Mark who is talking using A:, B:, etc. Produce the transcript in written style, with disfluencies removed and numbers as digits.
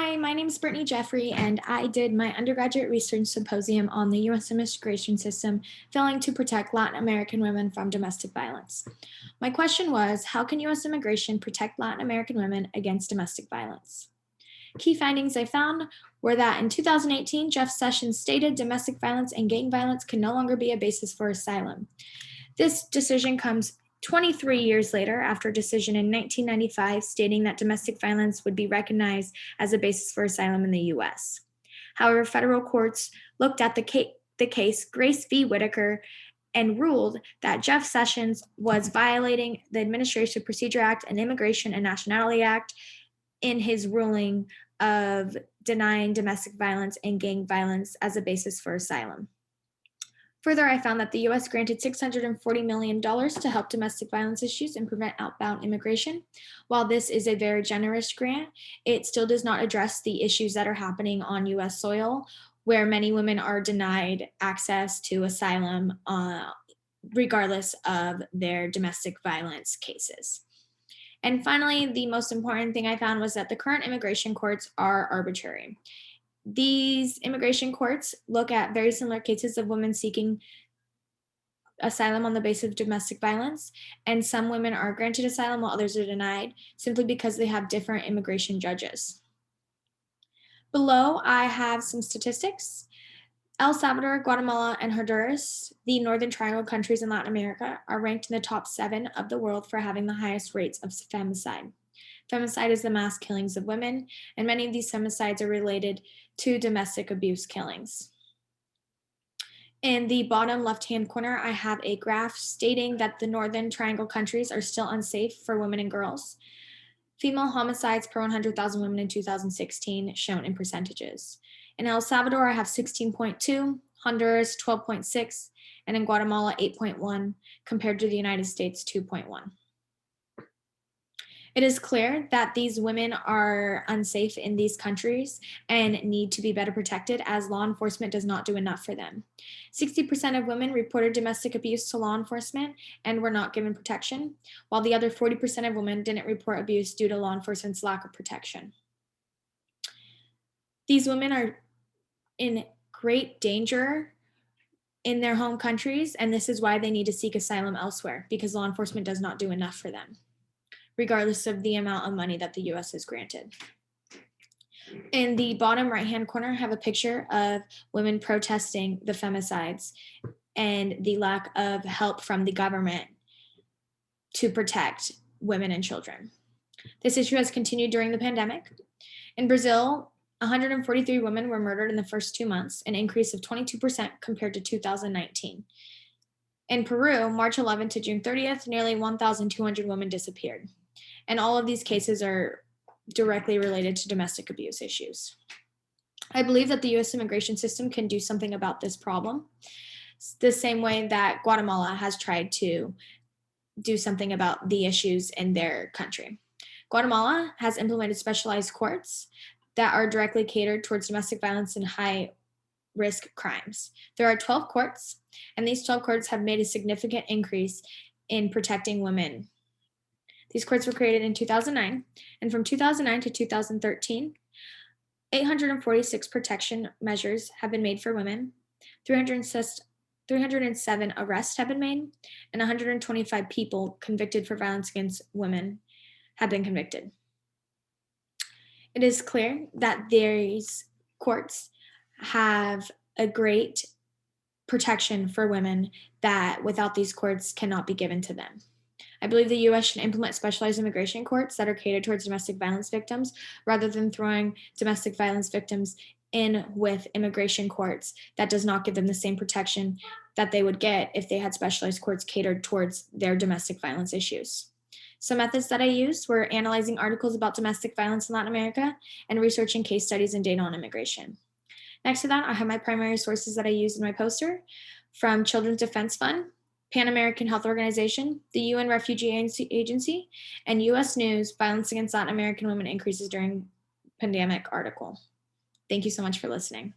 A: Hi, my name is Brittany Jeffery, and I did my undergraduate research symposium on the U.S. immigration system failing to protect Latin American women from domestic violence. My question was, how can U.S. immigration protect Latin American women against domestic violence? Key findings I found were that in 2018, Jeff Sessions stated domestic violence and gang violence can no longer be a basis for asylum. This decision comes 23 years later, after a decision in 1995 stating that domestic violence would be recognized as a basis for asylum in the U.S. However, federal courts looked at the case Grace v. Whitaker and ruled that Jeff Sessions was violating the Administrative Procedure Act and Immigration and Nationality Act in his ruling of denying domestic violence and gang violence as a basis for asylum. Further, I found that the U.S. granted $640 million to help domestic violence issues and prevent outbound immigration. While this is a very generous grant, it still does not address the issues that are happening on U.S. soil, where many women are denied access to asylum regardless of their domestic violence cases. And finally, the most important thing I found was that the current immigration courts are arbitrary. These immigration courts look at very similar cases of women seeking asylum on the basis of domestic violence, and some women are granted asylum while others are denied simply because they have different immigration judges. Below, I have some statistics. El Salvador, Guatemala, and Honduras, the Northern Triangle countries in Latin America, are ranked in the top 7 of the world for having the highest rates of femicide. Femicide is the mass killings of women, and many of these femicides are related to domestic abuse killings. In the bottom left-hand corner, I have a graph stating that the Northern Triangle countries are still unsafe for women and girls. Female homicides per 100,000 women in 2016 shown in percentages. In El Salvador, I have 16.2, Honduras 12.6, and in Guatemala 8.1, compared to the United States 2.1. It is clear that these women are unsafe in these countries and need to be better protected, as law enforcement does not do enough for them. 60% of women reported domestic abuse to law enforcement and were not given protection, while the other 40% of women didn't report abuse due to law enforcement's lack of protection. These women are in great danger in their home countries, and this is why they need to seek asylum elsewhere, because law enforcement does not do enough for them, regardless of the amount of money that the U.S. has granted. In the bottom right-hand corner, I have a picture of women protesting the femicides and the lack of help from the government to protect women and children. This issue has continued during the pandemic. In Brazil, 143 women were murdered in the first 2 months, an increase of 22% compared to 2019. In Peru, March 11th to June 30th, nearly 1,200 women disappeared. And all of these cases are directly related to domestic abuse issues. I believe that the U.S. immigration system can do something about this problem, the same way that Guatemala has tried to do something about the issues in their country. Guatemala has implemented specialized courts that are directly catered towards domestic violence and high-risk crimes. There are 12 courts, and these 12 courts have made a significant increase in protecting women. These courts were created in 2009, and from 2009 to 2013, 846 protection measures have been made for women, 307 arrests have been made, and 125 people convicted for violence against women have been convicted. It is clear that these courts have a great protection for women that without these courts cannot be given to them. I believe the U.S. should implement specialized immigration courts that are catered towards domestic violence victims rather than throwing domestic violence victims in with immigration courts that does not give them the same protection that they would get if they had specialized courts catered towards their domestic violence issues. Some methods that I used were analyzing articles about domestic violence in Latin America and researching case studies and data on immigration. Next to that, I have my primary sources that I used in my poster from Children's Defense Fund, Pan American Health Organization, the UN Refugee Agency, and U.S. News, Violence Against Latin American Women Increases During Pandemic article. Thank you so much for listening.